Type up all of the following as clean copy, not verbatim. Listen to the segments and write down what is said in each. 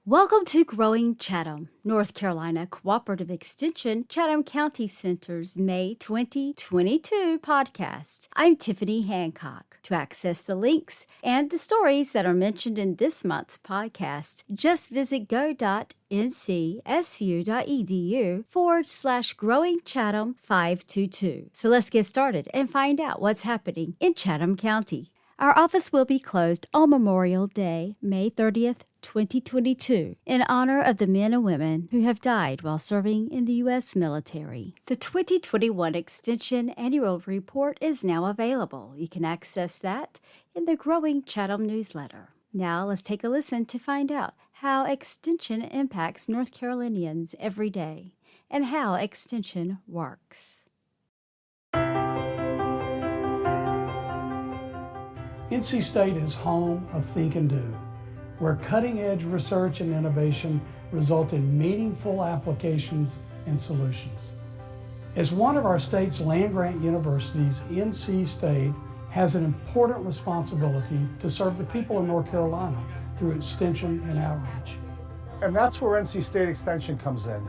Welcome to Growing Chatham, North Carolina Cooperative Extension, Chatham County Center's May 2022 podcast. I'm Tiffany Hancock. To access the links and the stories that are mentioned in this month's podcast, just visit go.ncsu.edu/Growing Chatham 522. So let's get started and find out what's happening in Chatham County. Our office will be closed on Memorial Day, May 30th, 2022, in honor of the men and women who have died while serving in the U.S. military. The 2021 Extension Annual Report is now available. You can access that in the Growing Chatham newsletter. Now let's take a listen to find out how Extension impacts North Carolinians every day and how Extension works. NC State is home of Think and Do, where cutting-edge research and innovation result in meaningful applications and solutions. As one of our state's land-grant universities, NC State has an important responsibility to serve the people of North Carolina through extension and outreach. And that's where NC State Extension comes in.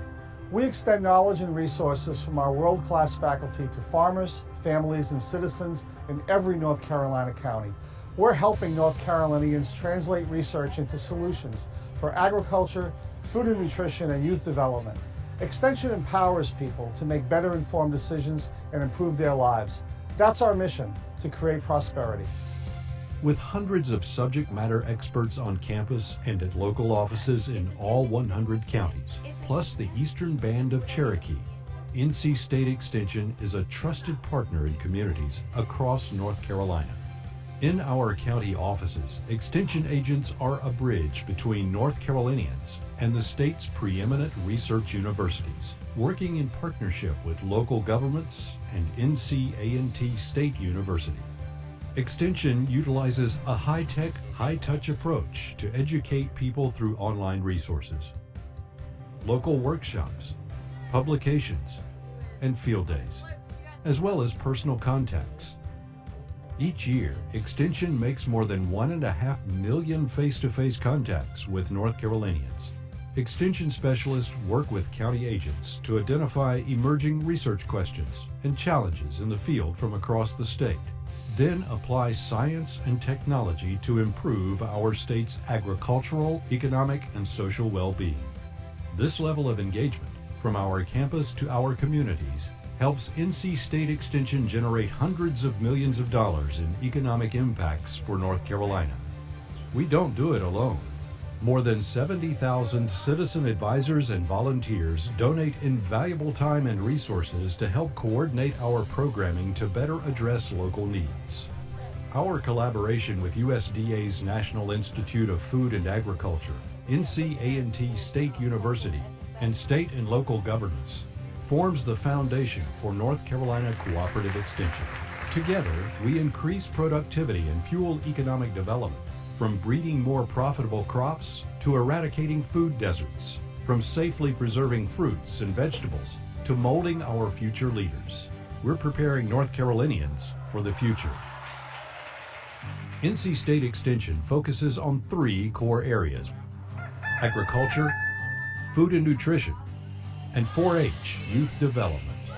We extend knowledge and resources from our world-class faculty to farmers, families, and citizens in every North Carolina county. We're helping North Carolinians translate research into solutions for agriculture, food and nutrition, and youth development. Extension empowers people to make better informed decisions and improve their lives. That's our mission, to create prosperity. With hundreds of subject matter experts on campus and at local offices in all 100 counties, plus the Eastern Band of Cherokee, NC State Extension is a trusted partner in communities across North Carolina. In our county offices, Extension agents are a bridge between North Carolinians and the state's preeminent research universities, working in partnership with local governments and NC State University. Extension utilizes a high-tech, high-touch approach to educate people through online resources, local workshops, publications, and field days, as well as personal contacts. Each year, Extension makes more than 1.5 million face-to-face contacts with North Carolinians. Extension specialists work with county agents to identify emerging research questions and challenges in the field from across the state, then apply science and technology to improve our state's agricultural, economic, and social well-being. This level of engagement, from our campus to our communities, helps NC State Extension generate hundreds of millions of dollars in economic impacts for North Carolina. We don't do it alone. More than 70,000 citizen advisors and volunteers donate invaluable time and resources to help coordinate our programming to better address local needs. Our collaboration with USDA's National Institute of Food and Agriculture, NC State University, and state and local governments forms the foundation for North Carolina Cooperative Extension. Together, we increase productivity and fuel economic development, from breeding more profitable crops to eradicating food deserts, from safely preserving fruits and vegetables to molding our future leaders. We're preparing North Carolinians for the future. NC State Extension focuses on 3 core areas: agriculture, food and nutrition, and 4-H youth development.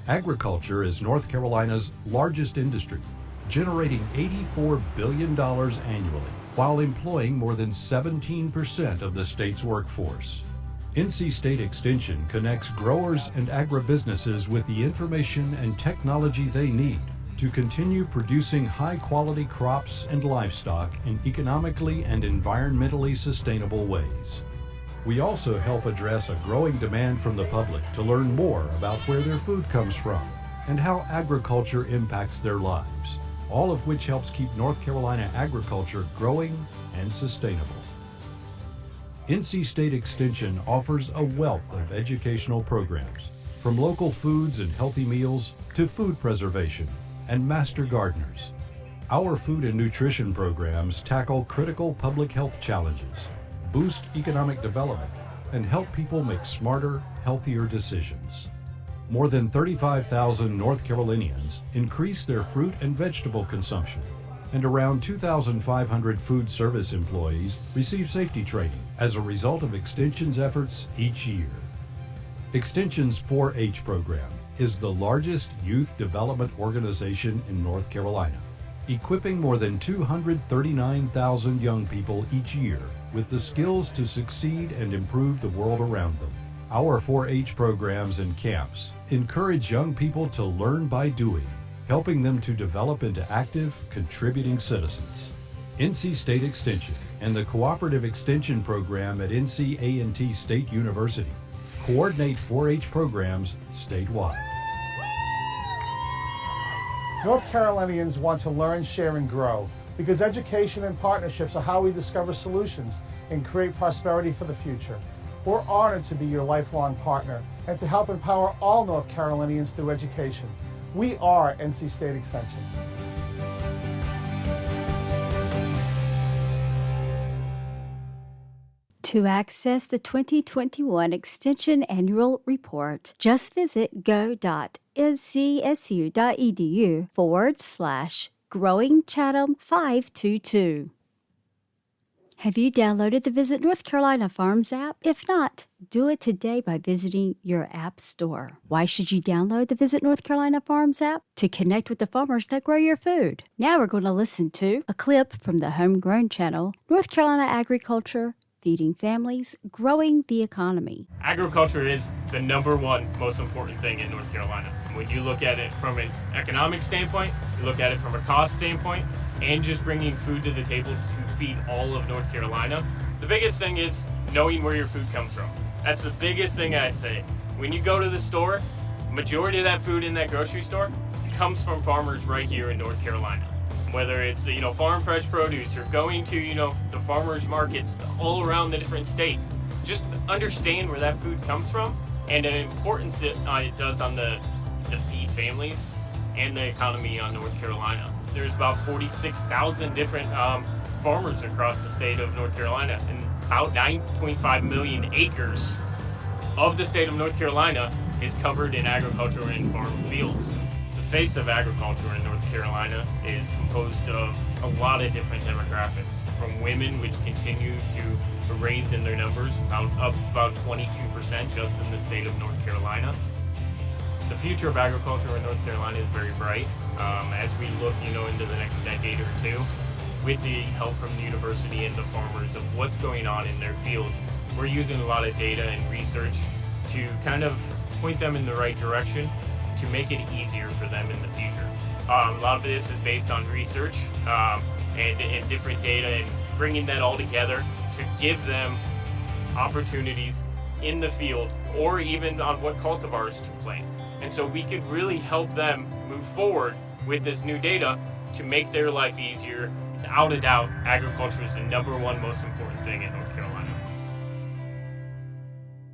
Agriculture is North Carolina's largest industry, generating $84 billion annually, while employing more than 17% of the state's workforce. NC State Extension connects growers and agribusinesses with the information and technology they need to continue producing high-quality crops and livestock in economically and environmentally sustainable ways. We also help address a growing demand from the public to learn more about where their food comes from and how agriculture impacts their lives, all of which helps keep North Carolina agriculture growing and sustainable. NC State Extension offers a wealth of educational programs, from local foods and healthy meals to food preservation and master gardeners. Our food and nutrition programs tackle critical public health challenges, boost economic development, and help people make smarter, healthier decisions. More than 35,000 North Carolinians increase their fruit and vegetable consumption, and around 2,500 food service employees receive safety training as a result of Extension's efforts each year. Extension's 4-H program is the largest youth development organization in North Carolina, equipping more than 239,000 young people each year with the skills to succeed and improve the world around them. Our 4-H programs and camps encourage young people to learn by doing, helping them to develop into active, contributing citizens. NC State Extension and the Cooperative Extension Program at NC A&T State University coordinate 4-H programs statewide. North Carolinians want to learn, share, and grow because education and partnerships are how we discover solutions and create prosperity for the future. We're honored to be your lifelong partner and to help empower all North Carolinians through education. We are NC State Extension. To access the 2021 Extension Annual Report, just visit go.ncsu.edu/growingchatham522. Have you downloaded the Visit North Carolina Farms app? If not, do it today by visiting your app store. Why should you download the Visit North Carolina Farms app? To connect with the farmers that grow your food. Now we're going to listen to a clip from the Homegrown channel, North Carolina Agriculture, Feeding Families, Growing the Economy. Agriculture is the number one most important thing in North Carolina. When you look at it from an economic standpoint, you look at it from a cost standpoint, and just bringing food to the table to feed all of North Carolina, the biggest thing is knowing where your food comes from. That's the biggest thing I'd say. When you go to the store, majority of that food in that grocery store comes from farmers right here in North Carolina. Whether it's, farm fresh produce or going to, the farmers markets all around the different state. Just understand where that food comes from and the importance it does on the feed families and the economy on North Carolina. There's about 46,000 different farmers across the state of North Carolina, and about 9.5 million acres of the state of North Carolina is covered in agriculture and farm fields. The face of agriculture in North Carolina is composed of a lot of different demographics, from women, which continue to raise in their numbers, up about 22% just in the state of North Carolina. The future of agriculture in North Carolina is very bright. As we look, into the next decade or two, with the help from the university and the farmers of what's going on in their fields, we're using a lot of data and research to kind of point them in the right direction to make it easier for them in the future. A lot of this is based on research and different data, and bringing that all together to give them opportunities in the field or even on what cultivars to plant. And so we could really help them move forward with this new data to make their life easier. Without a doubt, agriculture is the number one most important thing in North Carolina.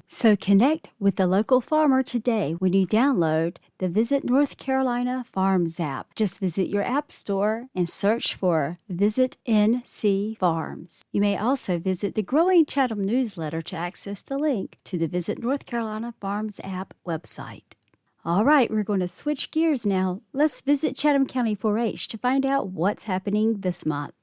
So connect with the local farmer today when you download the Visit North Carolina Farms app. Just visit your app store and search for Visit NC Farms. You may also visit the Growing Chatham newsletter to access the link to the Visit North Carolina Farms app website. All right, we're going to switch gears now. Let's visit Chatham County 4-H to find out what's happening this month.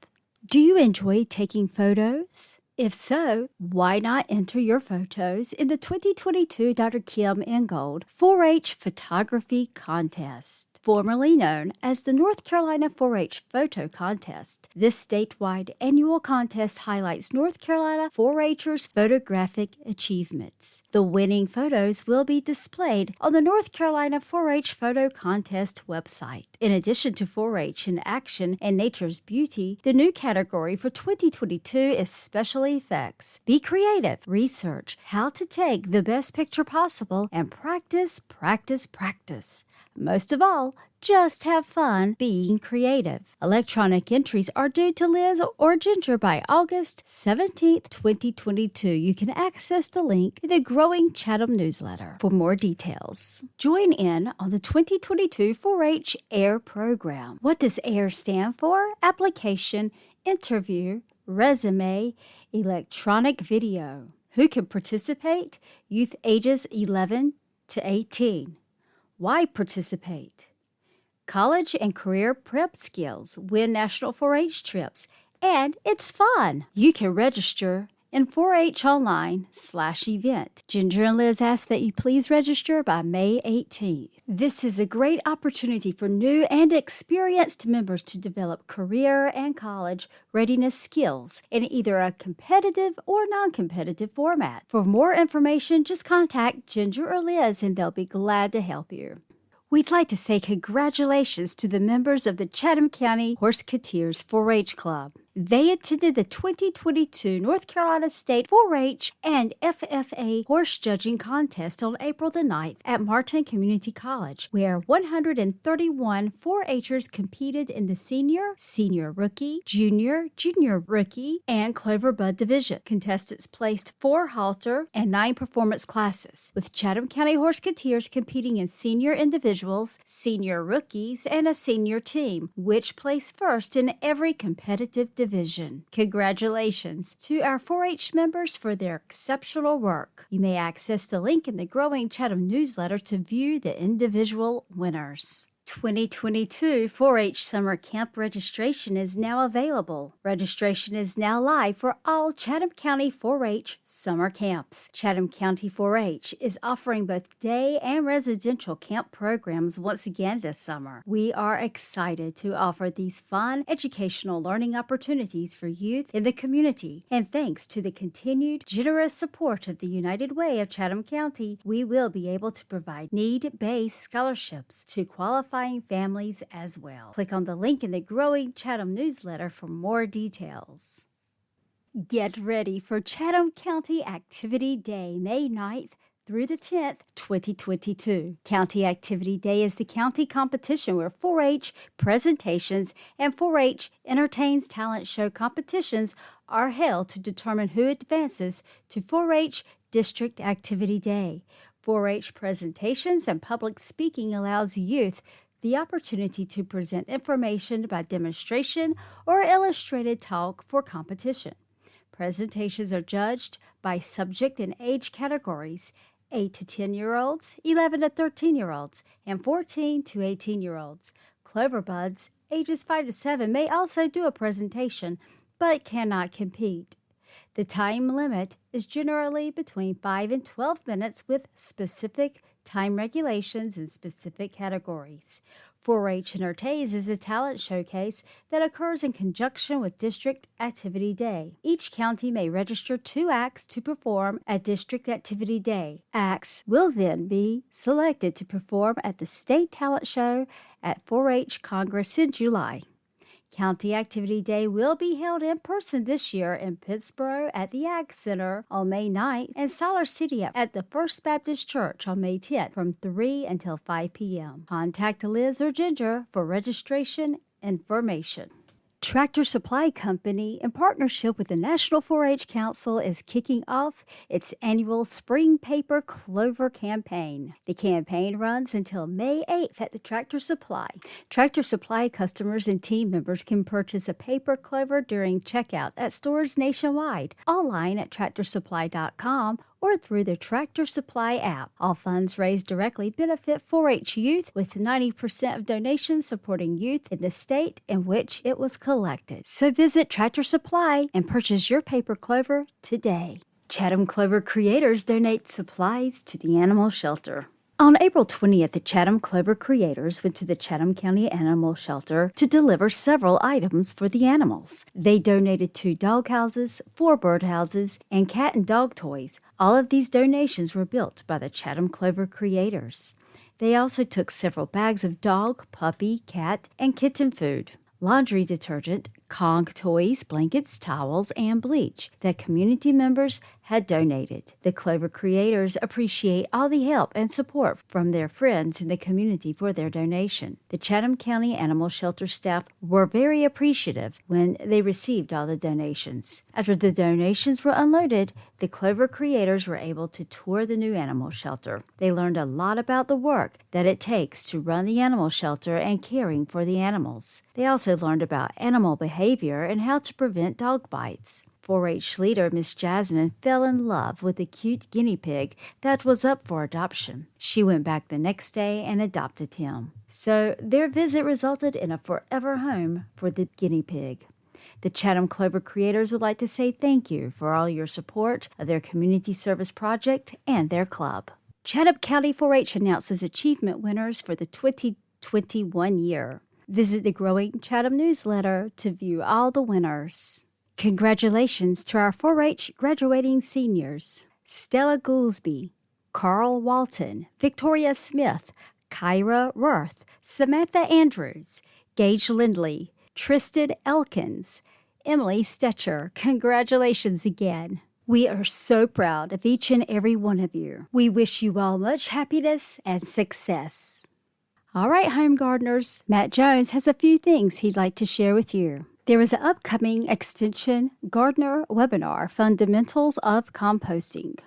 Do you enjoy taking photos? If so, why not enter your photos in the 2022 Dr. Kim Ingold 4-H Photography Contest? Formerly known as the North Carolina 4-H Photo Contest, this statewide annual contest highlights North Carolina 4-Hers' photographic achievements. The winning photos will be displayed on the North Carolina 4-H Photo Contest website. In addition to 4-H in action and nature's beauty, the new category for 2022 is special effects. Be creative, research how to take the best picture possible, and practice, practice, practice. Most of all, just have fun being creative. Electronic entries are due to Liz or Ginger by August 17th, 2022. You can access the link in the Growing Chatham newsletter for more details. Join in on the 2022 4-H AIR program. What does AIR stand for? Application, Interview, Resume, Electronic Video. Who can participate? Youth ages 11 to 18. Why participate? college and career prep skills, win national 4-H trips, and it's fun. You can register in 4-H online/event. Ginger and Liz ask that you please register by May 18th. This is a great opportunity for new and experienced members to develop career and college readiness skills in either a competitive or non-competitive format. For more information, just contact Ginger or Liz and they'll be glad to help you. We'd like to say congratulations to the members of the Chatham County Horseketeers 4-H Club. They attended the 2022 North Carolina State 4-H and FFA horse judging contest on April the 9th at Martin Community College, where 131 4-Hers competed in the senior rookie, junior rookie, and Clover Bud division. Contestants placed 4 halter and 9 performance classes, with Chatham County Horseketeers competing in senior individuals, senior rookies, and a senior team, which placed first in every competitive division. Congratulations to our 4-H members for their exceptional work. You may access the link in the growing Chatham newsletter to view the individual winners. 2022 4-H Summer Camp registration is now available. Registration is now live for all Chatham County 4-H summer camps. Chatham County 4-H is offering both day and residential camp programs once again this summer. We are excited to offer these fun, educational learning opportunities for youth in the community. And thanks to the continued generous support of the United Way of Chatham County, we will be able to provide need-based scholarships to qualify families as well. Click on the link in the growing Chatham newsletter for more details. Get ready for Chatham County Activity Day, May 9th through the 10th, 2022. County Activity Day is the county competition where 4-H presentations and 4-H entertains talent show competitions are held to determine who advances to 4-H District Activity Day. 4-H presentations and public speaking allows youth the opportunity to present information by demonstration or illustrated talk for competition. Presentations are judged by subject and age categories: 8 to 10-year-olds, 11 to 13-year-olds, and 14 to 18-year-olds. Clover Buds, ages 5 to 7, may also do a presentation, but cannot compete. The time limit is generally between 5 and 12 minutes with specific time regulations in specific categories. 4-H Entertains is a talent showcase that occurs in conjunction with District Activity Day. Each county may register 2 acts to perform at District Activity Day. Acts will then be selected to perform at the State Talent Show at 4-H Congress in July. County Activity Day will be held in person this year in Pittsboro at the Ag Center on May 9th and Siler City at the First Baptist Church on May 10th from 3 until 5 p.m. Contact Liz or Ginger for registration information. Tractor Supply Company, in partnership with the National 4-H Council, is kicking off its annual Spring Paper Clover campaign. The campaign runs until May 8th at the Tractor Supply. Tractor Supply customers and team members can purchase a paper clover during checkout at stores nationwide, online at tractorsupply.com, or through the Tractor Supply app. All funds raised directly benefit 4-H youth, with 90% of donations supporting youth in the state in which it was collected. So visit Tractor Supply and purchase your paper clover today. Chatham Clover creators donate supplies to the animal shelter. On April 20th, the Chatham Clover creators went to the Chatham County Animal Shelter to deliver several items for the animals. They donated 2 dog houses, 4 bird houses, and cat and dog toys. All of these donations were built by the Chatham Clover creators. They also took several bags of dog, puppy, cat, and kitten food, laundry detergent, Kong toys, blankets, towels, and bleach that community members had donated. The Clover creators appreciate all the help and support from their friends in the community for their donation. The Chatham County Animal Shelter staff were very appreciative when they received all the donations. After the donations were unloaded, the Clover creators were able to tour the new animal shelter. They learned a lot about the work that it takes to run the animal shelter and caring for the animals. They also learned about animal behavior and how to prevent dog bites. 4-H leader Miss Jasmine fell in love with a cute guinea pig that was up for adoption. She went back the next day and adopted him. So their visit resulted in a forever home for the guinea pig. The Chatham Clover creators would like to say thank you for all your support of their community service project and their club. Chatham County 4-H announces achievement winners for the 2021 year. Visit the Growing Chatham newsletter to view all the winners. Congratulations to our 4-H graduating seniors: Stella Goolsby, Carl Walton, Victoria Smith, Kyra Worth, Samantha Andrews, Gage Lindley, Tristan Elkins, Emily Stetcher. Congratulations again. We are so proud of each and every one of you. We wish you all much happiness and success. All right, home gardeners, Matt Jones has a few things he'd like to share with you. There is an upcoming Extension Gardener webinar, Fundamentals of Composting.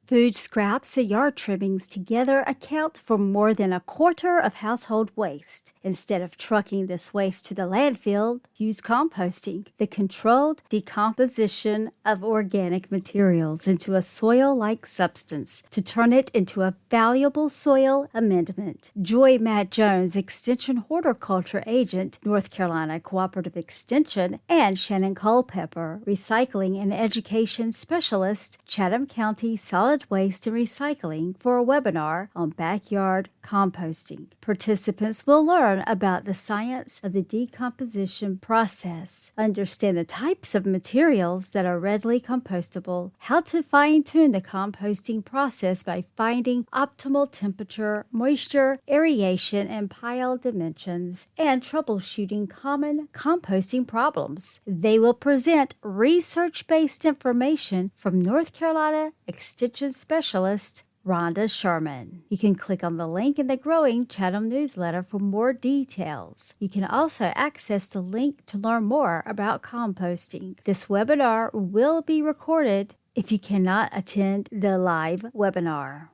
Food scraps and yard trimmings together account for more than a quarter of household waste. Instead of trucking this waste to the landfill, use composting, the controlled decomposition of organic materials into a soil-like substance, to turn it into a valuable soil amendment. Joy Matt Jones, Extension Horticulture Agent, North Carolina Cooperative Extension, and Shannon Culpepper, Recycling and Education Specialist, Chatham County Solid Waste and Recycling, for a webinar on backyard composting. Participants will learn about the science of the decomposition process, understand the types of materials that are readily compostable, how to fine-tune the composting process by finding optimal temperature, moisture, aeration, and pile dimensions, and troubleshooting common composting problems. They will present research-based information from North Carolina Extension Specialist Rhonda Sherman. You can click on the link in the Growing Chatham newsletter for more details. You can also access the link to learn more about composting. This webinar will be recorded if you cannot attend the live webinar.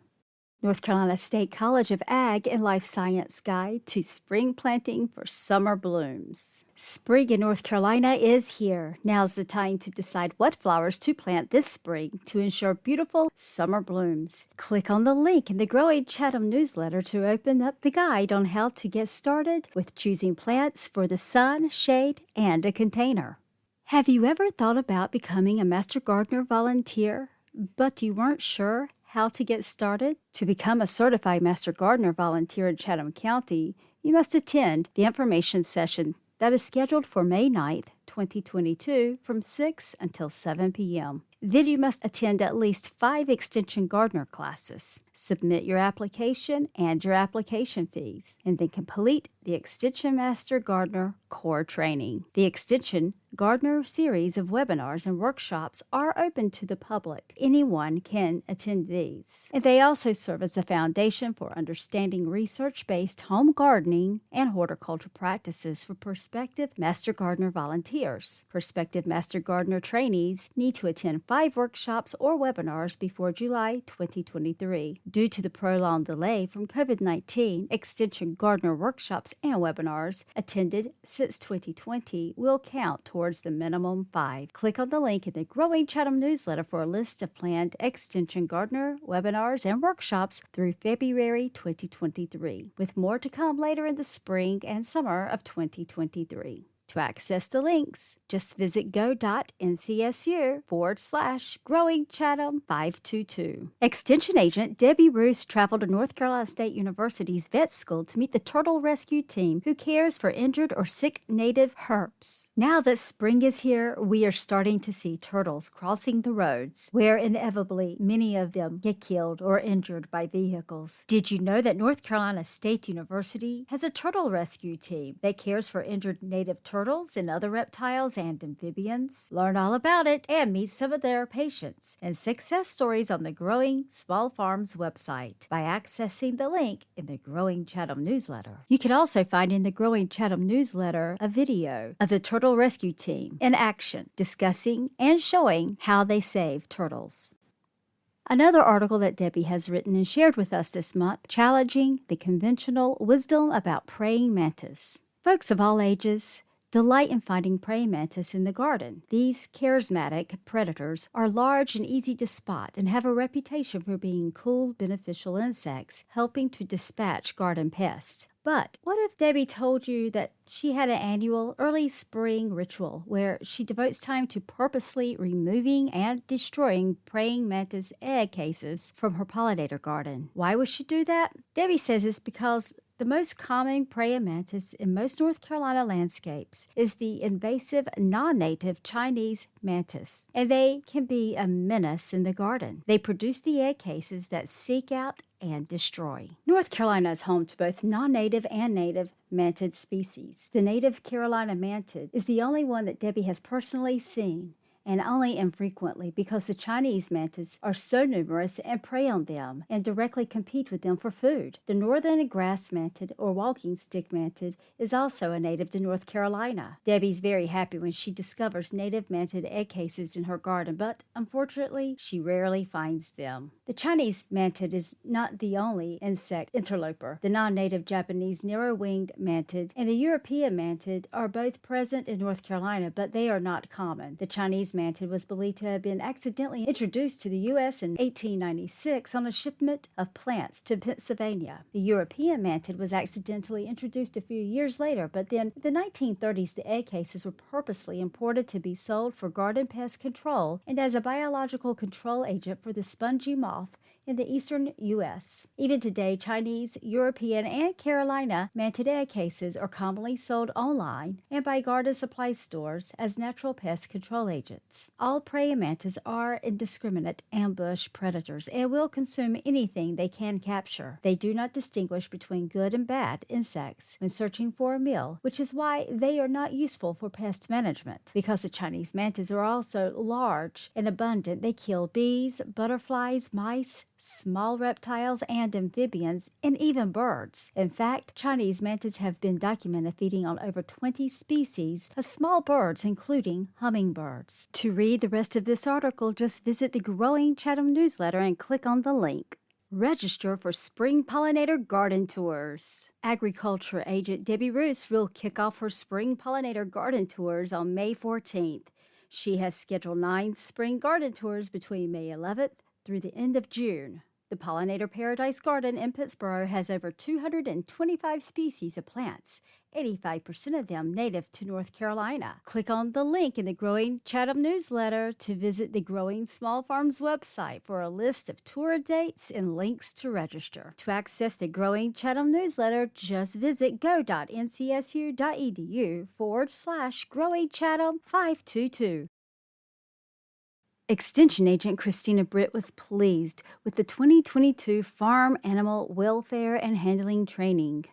North Carolina State College of Ag and Life Science Guide to Spring Planting for Summer Blooms. Spring in North Carolina is here. Now's the time to decide what flowers to plant this spring to ensure beautiful summer blooms. Click on the link in the Growing Chatham newsletter to open up the guide on how to get started with choosing plants for the sun, shade, and a container. Have you ever thought about becoming a Master Gardener volunteer, but you weren't sure how to get started? To become a certified Master Gardener volunteer in Chatham County, you must attend the information session that is scheduled for May 9th, 2022 from 6 until 7 p.m. Then you must attend at least 5 Extension Gardener classes, submit your application and your application fees, and then complete the Extension Master Gardener Core Training. The Extension Gardener series of webinars and workshops are open to the public. Anyone can attend these. And they also serve as a foundation for understanding research-based home gardening and horticulture practices for prospective Master Gardener volunteers. Prospective Master Gardener trainees need to attend 5 workshops or webinars before July 2023. Due to the prolonged delay from COVID-19, Extension Gardener workshops and webinars attended since 2020 will count towards the minimum 5. Click on the link in the Growing Chatham newsletter for a list of planned Extension Gardener webinars and workshops through February 2023, with more to come later in the spring and summer of 2023. To access the links, just visit go.ncsu/growingchatham522. Extension agent Debbie Roos traveled to North Carolina State University's vet school to meet the turtle rescue team who cares for injured or sick native herps. Now that spring is here, we are starting to see turtles crossing the roads, where inevitably many of them get killed or injured by vehicles. Did you know that North Carolina State University has a turtle rescue team that cares for injured native turtles and other reptiles and amphibians? Learn all about it and meet some of their patients and success stories on the Growing Small Farms website by accessing the link in the Growing Chatham newsletter. You can also find in the Growing Chatham newsletter a video of the turtle rescue team in action, discussing and showing how they save turtles. Another article that Debbie has written and shared with us this month, challenging the conventional wisdom about praying mantis. Folks of all ages, delight in finding praying mantis in the garden. These charismatic predators are large and easy to spot and have a reputation for being cool, beneficial insects, helping to dispatch garden pests. But what if Debbie told you that she had an annual early spring ritual where she devotes time to purposely removing and destroying praying mantis egg cases from her pollinator garden? Why would she do that? Debbie says it's because the most common praying mantis in most North Carolina landscapes is the invasive non-native Chinese mantis, and they can be a menace in the garden. They produce the egg cases that seek out and destroy. North Carolina is home to both non-native and native mantid species. The native Carolina mantid is the only one that Debbie has personally seen, and only infrequently, because the Chinese mantids are so numerous and prey on them and directly compete with them for food. The northern grass mantid or walking stick mantid is also a native to North Carolina. Debbie's very happy when she discovers native mantid egg cases in her garden, but unfortunately, she rarely finds them. The Chinese mantid is not the only insect interloper. The non-native Japanese narrow-winged mantid and the European mantid are both present in North Carolina, but they are not common. The Chinese mantid was believed to have been accidentally introduced to the U.S. in 1896 on a shipment of plants to Pennsylvania. The European mantid was accidentally introduced a few years later, but then in the 1930s, the egg cases were purposely imported to be sold for garden pest control and as a biological control agent for the spongy moth in the eastern U.S. Even today, Chinese, European, and Carolina mantid egg cases are commonly sold online and by garden supply stores as natural pest control agents. All praying mantis are indiscriminate ambush predators and will consume anything they can capture. They do not distinguish between good and bad insects when searching for a meal, which is why they are not useful for pest management. Because the Chinese mantis are also large and abundant, they kill bees, butterflies, mice, small reptiles and amphibians, and even birds. In fact, Chinese mantids have been documented feeding on over 20 species of small birds, including hummingbirds. To read the rest of this article, just visit the Growing Chatham newsletter and click on the link. Register for Spring Pollinator Garden Tours. Agriculture agent Debbie Roos will kick off her Spring Pollinator Garden Tours on May 14th. She has scheduled 9 spring garden tours between May 11th through the end of June. The Pollinator Paradise Garden in Pittsboro has over 225 species of plants, 85% of them native to North Carolina. Click on the link in the Growing Chatham newsletter to visit the Growing Small Farms website for a list of tour dates and links to register. To access the Growing Chatham newsletter, just visit go.ncsu.edu/growingchatham522. Extension Agent Christina Britt was pleased with the 2022 Farm Animal Welfare and Handling Training.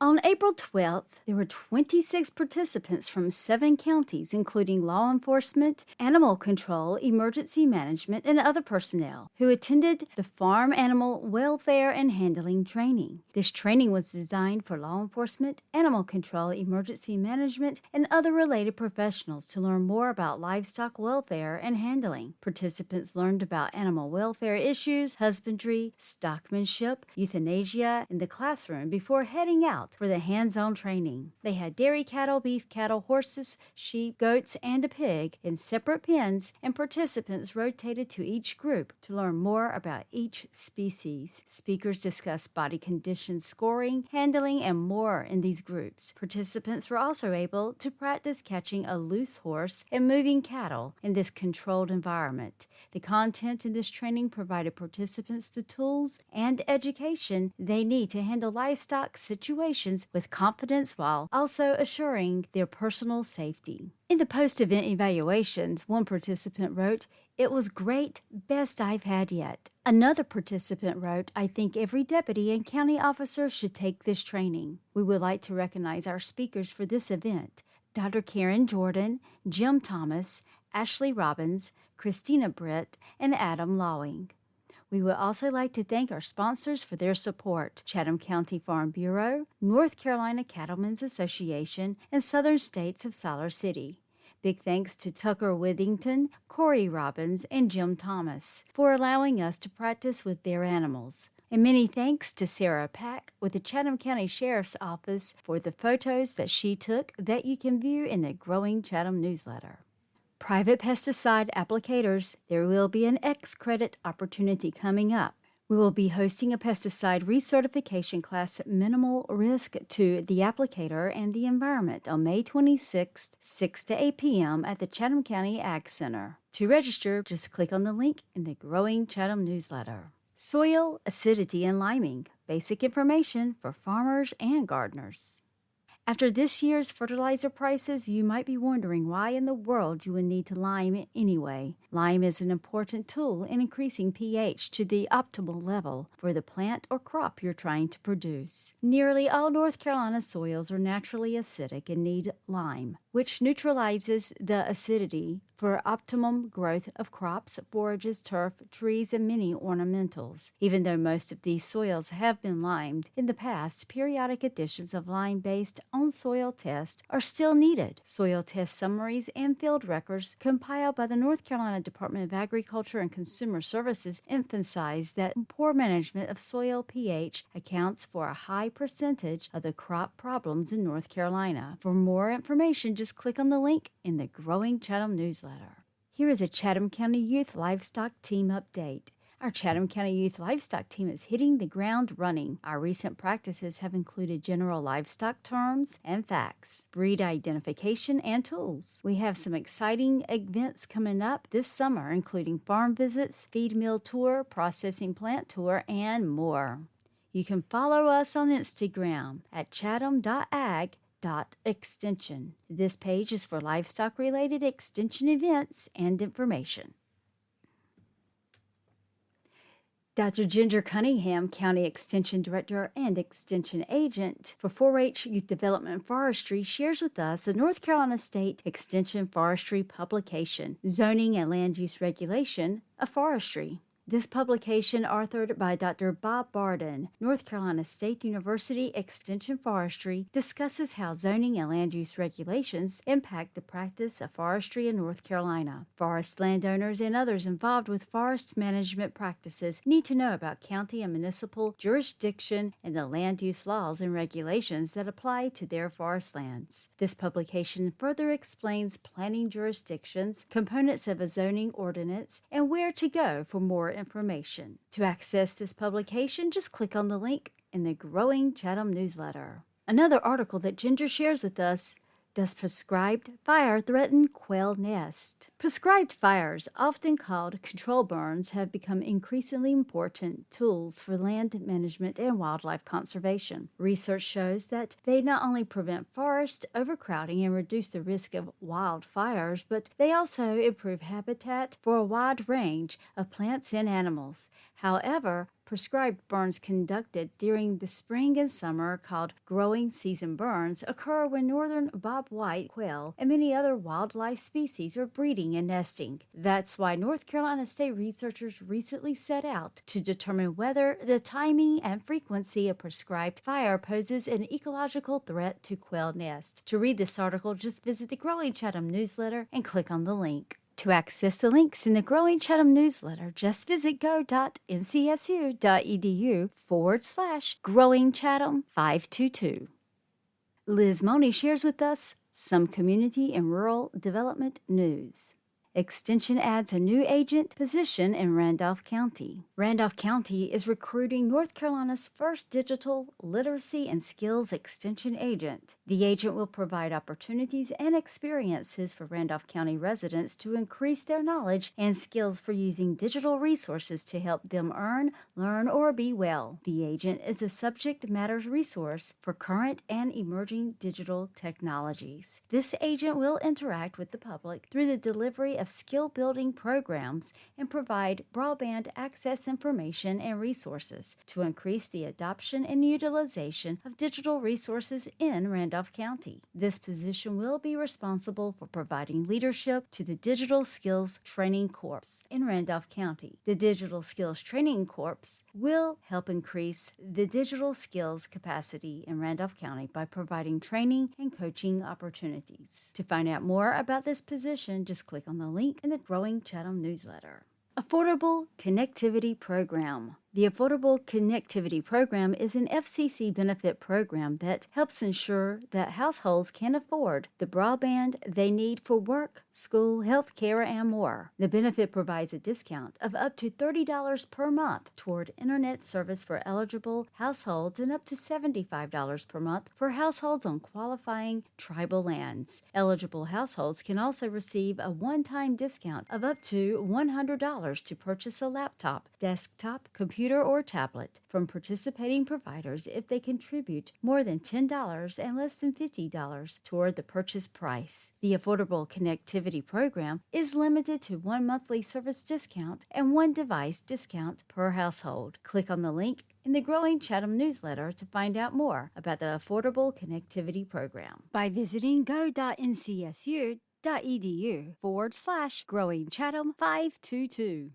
On April 12th, there were 26 participants from 7 counties, including law enforcement, animal control, emergency management, and other personnel, who attended the Farm Animal Welfare and Handling Training. This training was designed for law enforcement, animal control, emergency management, and other related professionals to learn more about livestock welfare and handling. Participants learned about animal welfare issues, husbandry, stockmanship, euthanasia in the classroom before heading out for the hands-on training. They had dairy cattle, beef cattle, horses, sheep, goats, and a pig in separate pens, and participants rotated to each group to learn more about each species. Speakers discussed body condition scoring, handling, and more in these groups. Participants were also able to practice catching a loose horse and moving cattle in this controlled environment. The content in this training provided participants the tools and education they need to handle livestock situations with confidence while also assuring their personal safety. In the post-event evaluations, one participant wrote, "It was great, best I've had yet." Another participant wrote, "I think every deputy and county officer should take this training." We would like to recognize our speakers for this event: Dr. Karen Jordan, Jim Thomas, Ashley Robbins, Christina Britt, and Adam Lawing. We would also like to thank our sponsors for their support: Chatham County Farm Bureau, North Carolina Cattlemen's Association, and Southern States of Siler City. Big thanks to Tucker Withington, Corey Robbins, and Jim Thomas for allowing us to practice with their animals. And many thanks to Sarah Pack with the Chatham County Sheriff's Office for the photos that she took that you can view in the Growing Chatham newsletter. Private pesticide applicators, there will be an X credit opportunity coming up. We will be hosting a pesticide recertification class at minimal risk to the applicator and the environment on May 26th, 6 to 8 p.m. at the Chatham County Ag Center. To register, just click on the link in the Growing Chatham newsletter. Soil, acidity, and liming. Basic information for farmers and gardeners. After this year's fertilizer prices, you might be wondering why in the world you would need to lime anyway. Lime is an important tool in increasing pH to the optimal level for the plant or crop you're trying to produce. Nearly all North Carolina soils are naturally acidic and need lime, which neutralizes the acidity for optimum growth of crops, forages, turf, trees, and many ornamentals. Even though most of these soils have been limed in the past, periodic additions of lime based on soil tests are still needed. Soil test summaries and field records compiled by the North Carolina Department of Agriculture and Consumer Services emphasize that poor management of soil pH accounts for a high percentage of the crop problems in North Carolina. For more information, just click on the link in the Growing Chatham newsletter. Here is a Chatham County Youth Livestock Team update. Our Chatham County Youth Livestock Team is hitting the ground running. Our recent practices have included general livestock terms and facts, breed identification, and tools. We have some exciting events coming up this summer, including farm visits, feed mill tour, processing plant tour, and more. You can follow us on Instagram at chatham.ag.extension. This page is for livestock-related extension events and information. Dr. Ginger Cunningham, County Extension Director and Extension Agent for 4-H Youth Development and Forestry, shares with us the North Carolina State Extension Forestry publication, Zoning and Land Use Regulation of Forestry. This publication, authored by Dr. Bob Barden, North Carolina State University Extension Forestry, discusses how zoning and land use regulations impact the practice of forestry in North Carolina. Forest landowners and others involved with forest management practices need to know about county and municipal jurisdiction and the land use laws and regulations that apply to their forest lands. This publication further explains planning jurisdictions, components of a zoning ordinance, and where to go for more information. To access this publication, just click on the link in the Growing Chatham newsletter. Another article that Ginger shares with us: does prescribed fire threaten quail nest? Prescribed fires, often called control burns, have become increasingly important tools for land management and wildlife conservation. Research shows that they not only prevent forest overcrowding and reduce the risk of wildfires, but they also improve habitat for a wide range of plants and animals. However, prescribed burns conducted during the spring and summer, called growing season burns, occur when northern bobwhite quail and many other wildlife species are breeding and nesting. That's why North Carolina State researchers recently set out to determine whether the timing and frequency of prescribed fire poses an ecological threat to quail nests. To read this article, just visit the Growing Chatham newsletter and click on the link. To access the links in the Growing Chatham newsletter, just visit go.ncsu.edu/growingchatham522. Liz Money shares with us some community and rural development news. Extension adds a new agent position in Randolph County. Randolph County is recruiting North Carolina's first digital literacy and skills extension agent. The agent will provide opportunities and experiences for Randolph County residents to increase their knowledge and skills for using digital resources to help them earn, learn, or be well. The agent is a subject matter resource for current and emerging digital technologies. This agent will interact with the public through the delivery of skill-building programs and provide broadband access information and resources to increase the adoption and utilization of digital resources in Randolph County. This position will be responsible for providing leadership to the Digital Skills Training Corps in Randolph County. The Digital Skills Training Corps will help increase the digital skills capacity in Randolph County by providing training and coaching opportunities. To find out more about this position, just click on the link in the Growing Chatham newsletter. Affordable Connectivity Program. The Affordable Connectivity Program is an FCC benefit program that helps ensure that households can afford the broadband they need for work, school, health care, and more. The benefit provides a discount of up to $30 per month toward internet service for eligible households and up to $75 per month for households on qualifying tribal lands. Eligible households can also receive a one-time discount of up to $100 to purchase a laptop, desktop, computer, or tablet from participating providers if they contribute more than $10 and less than $50 toward the purchase price. The Affordable Connectivity Program is limited to one monthly service discount and one device discount per household. Click on the link in the Growing Chatham newsletter to find out more about the Affordable Connectivity Program by visiting go.ncsu.edu/Growing Chatham 522.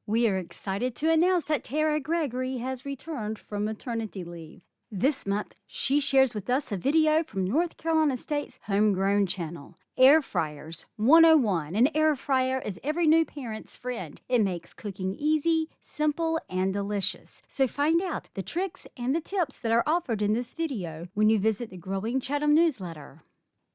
We are excited to announce that Tara Gregory has returned from maternity leave. This month, she shares with us a video from North Carolina State's Homegrown channel, Air Fryers 101. An air fryer is every new parent's friend. It makes cooking easy, simple, and delicious. So find out the tricks and the tips that are offered in this video when you visit the Growing Chatham newsletter.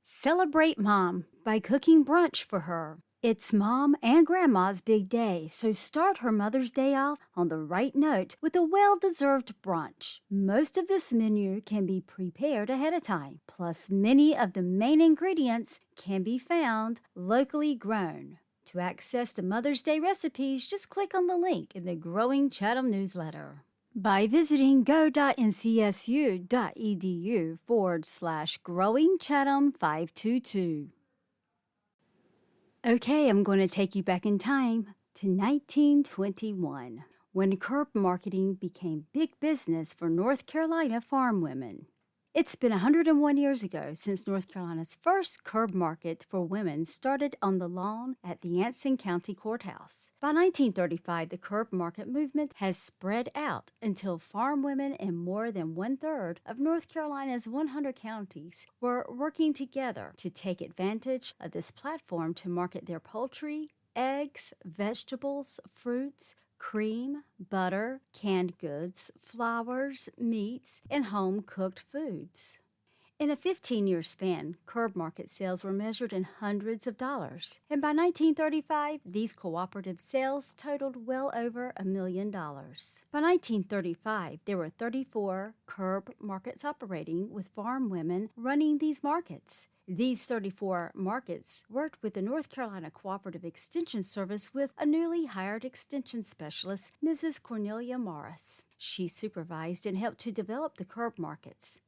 Celebrate Mom by cooking brunch for her. It's Mom and Grandma's big day, so start her Mother's Day off on the right note with a well-deserved brunch. Most of this menu can be prepared ahead of time, plus many of the main ingredients can be found locally grown. To access the Mother's Day recipes, just click on the link in the Growing Chatham newsletter by visiting go.ncsu.edu/Growing Chatham 522. Okay, I'm going to take you back in time to 1921, when curb marketing became big business for North Carolina farm women. It's been 101 years ago since North Carolina's first curb market for women started on the lawn at the Anson County Courthouse. By 1935, the curb market movement has spread out until farm women in more than one-third of North Carolina's 100 counties were working together to take advantage of this platform to market their poultry, eggs, vegetables, fruits, cream, butter, canned goods, flowers, meats, and home-cooked foods. In a 15-year span, curb market sales were measured in hundreds of dollars, and by 1935, these cooperative sales totaled well over $1 million. By 1935, there were 34 curb markets operating, with farm women running these markets. These 34 markets worked with the North Carolina Cooperative Extension Service with a newly hired extension specialist, Mrs. Cornelia Morris. She supervised and helped to develop the curb markets.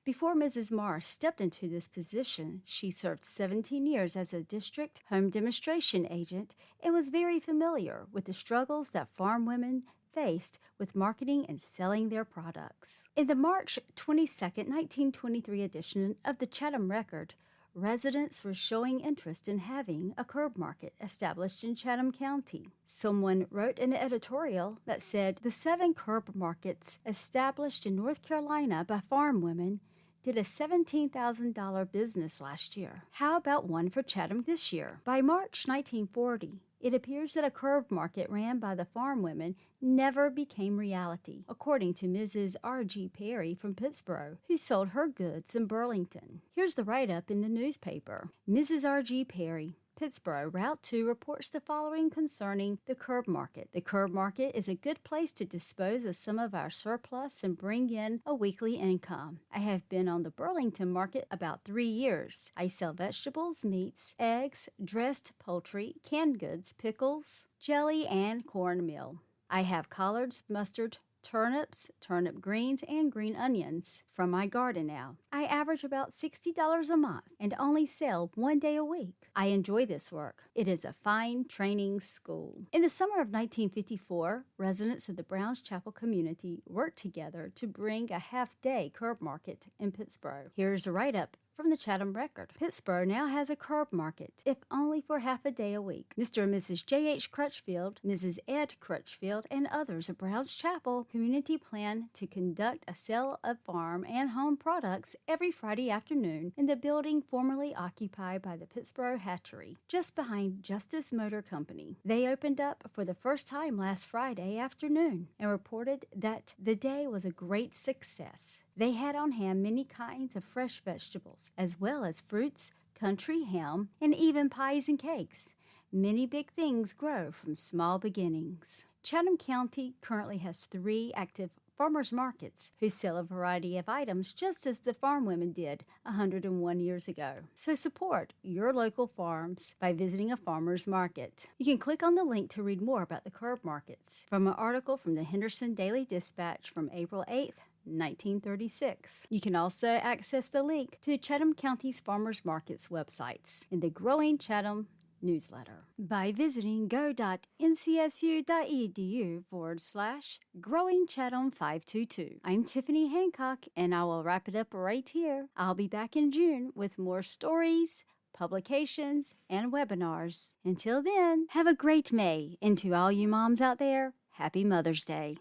Before Mrs. Morris stepped into this position, she served 17 years as a district home demonstration agent and was very familiar with the struggles that farm women faced with marketing and selling their products. In the March 22, 1923 edition of the Chatham Record, residents were showing interest in having a curb market established in Chatham County. Someone wrote an editorial that said the 7 curb markets established in North Carolina by farm women did a $17,000 business last year. How about one for Chatham this year? By March 1940, it appears that a curb market ran by the farm women never became reality, according to Mrs. R.G. Perry from Pittsburgh, who sold her goods in Burlington. Here's the write-up in the newspaper. Mrs. R.G. Perry, Pittsburgh, Route 2, reports the following concerning the curb market. The curb market is a good place to dispose of some of our surplus and bring in a weekly income. I have been on the Burlington market about 3 years. I sell vegetables, meats, eggs, dressed poultry, canned goods, pickles, jelly, and cornmeal. I have collards, mustard, turnips, turnip greens, and green onions from my garden now. I average about $60 a month and only sell 1 day a week. I enjoy this work. It is a fine training school. In the summer of 1954, residents of the Browns Chapel community worked together to bring a half-day curb market in Pittsburgh. Here's a write-up from the Chatham Record. Pittsburgh now has a curb market, if only for half a day a week. Mr. and Mrs. J.H. Crutchfield, Mrs. Ed Crutchfield, and others of Brown's Chapel Community plan to conduct a sale of farm and home products every Friday afternoon in the building formerly occupied by the Pittsburgh Hatchery, just behind Justice Motor Company. They opened up for the first time last Friday afternoon and reported that the day was a great success. They had on hand many kinds of fresh vegetables, as well as fruits, country ham, and even pies and cakes. Many big things grow from small beginnings. Chatham County currently has 3 active farmers markets who sell a variety of items just as the farm women did 101 years ago. So support your local farms by visiting a farmer's market. You can click on the link to read more about the curb markets from an article from the Henderson Daily Dispatch from April 8th, 1936. You can also access the link to Chatham County's farmers markets websites in the Growing Chatham newsletter by visiting go.ncsu.edu/Growing Chatham 522. I'm Tiffany Hancock, and I will wrap it up right here. I'll be back in June with more stories, publications, and webinars. Until then, have a great May, and to all you moms out there, happy Mother's Day.